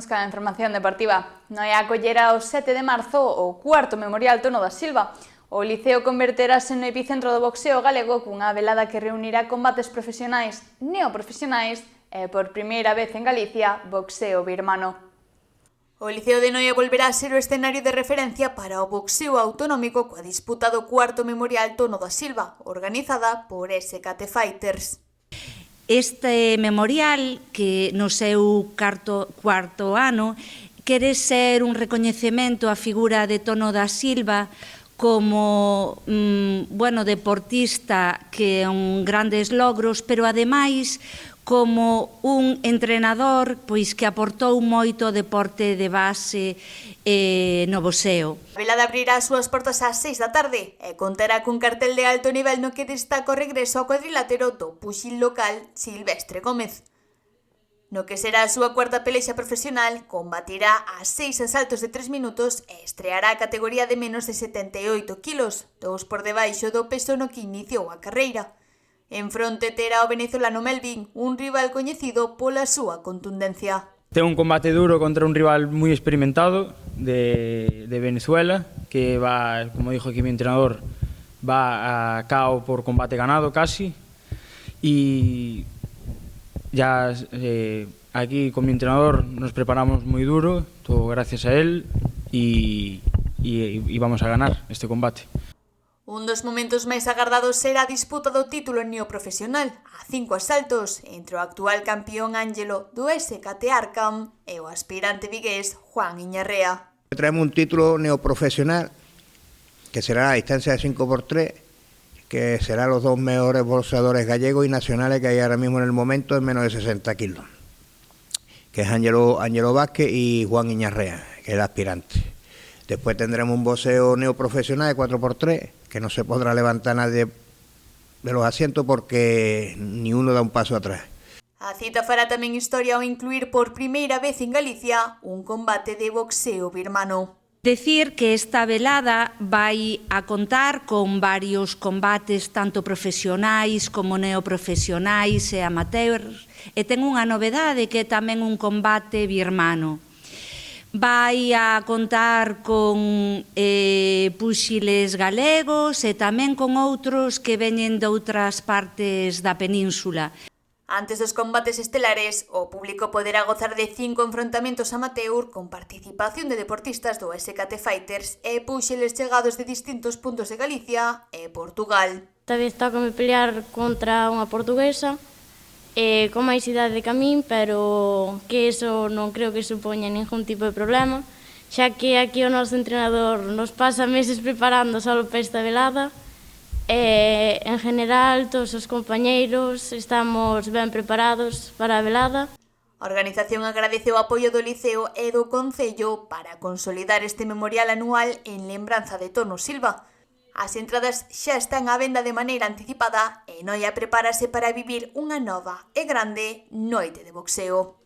ca información deportiva. Noia acollera o 7 de marzo o cuarto Memorial Tono da Silva. O Liceo converterase no epicentro do boxeo galego cunha velada que reunirá combates profesionais, neoprofesionais e, por primeira vez en Galicia, boxeo birmano. O Liceo de Noia volverá a ser o escenario de referencia para o boxeo autonómico coa disputa do cuarto Memorial Tono da Silva, organizada por SKT Fighters. Este memorial, que no seu cuarto ano, quere ser un recoñecemento á figura de Tono da Silva como deportista que un grandes logros, pero ademais como un entrenador pois que aportou moito ao deporte de base no boxeo. A velada abrirá as súas portas ás 6 da tarde e contará cun cartel de alto nivel no que destaca o regreso ao cuadrilátero do puxil local Silvestre Gómez. No que será a súa cuarta pelexa profesional, combatirá a 6 asaltos de 3 minutos e estreará a categoría de menos de 78 kilos, 2 por debaixo do peso no que iniciou a carreira. En fronte terá o venezolano Melvin, un rival coñecido pola súa contundencia. Ten un combate duro contra un rival moi experimentado de Venezuela, que va, como dijo aquí mi entrenador, va a KO por combate ganado casi. Y ya aquí con mi entrenador nos preparamos muy duro, todo gracias a él, y vamos a ganar este combate. Un dos momentos máis agardados será a disputa do título neoprofesional a 5 asaltos entre o actual campeón Ángelo do SKT Arkham e o aspirante vigués Juan Iñarrea. Traemos un título neoprofesional que será a distancia de 5x3, que serán los dos mejores boxeadores gallegos y nacionales que hay ahora mismo en el momento en menos de 60 kilos, que es Ángelo Vázquez y Juan Iñarrea, que es el aspirante. Después tendremos un boxeo neoprofesional de 4x3, que no se podrá levantar nadie de los asientos porque ni uno da un paso atrás. A cita fará tamén historia ao incluir por primeira vez en Galicia un combate de boxeo birmano. Decir que esta velada vai a contar con varios combates tanto profesionais como neoprofesionais e amateurs, e ten unha novedade que é tamén un combate birmano. Vai a contar con púxiles galegos e tamén con outros que veñen de outras partes da península. Antes dos combates estelares, o público poderá gozar de 5 enfrontamentos amateur con participación de deportistas do SKT Fighters e púxiles chegados de distintos puntos de Galicia e Portugal. Esta vez tócame pelear contra unha portuguesa con máis idade que a min, pero que eso non creo que supoña ningún tipo de problema, xa que aquí o noso entrenador nos pasa meses preparando só para esta velada e, en general, todos os compañeiros estamos ben preparados para a velada. A organización agradece o apoio do Liceo e do Concello para consolidar este memorial anual en lembranza de Tono Silva. As entradas xa están á venda de maneira anticipada e Noia prepárase para vivir unha nova e grande noite de boxeo.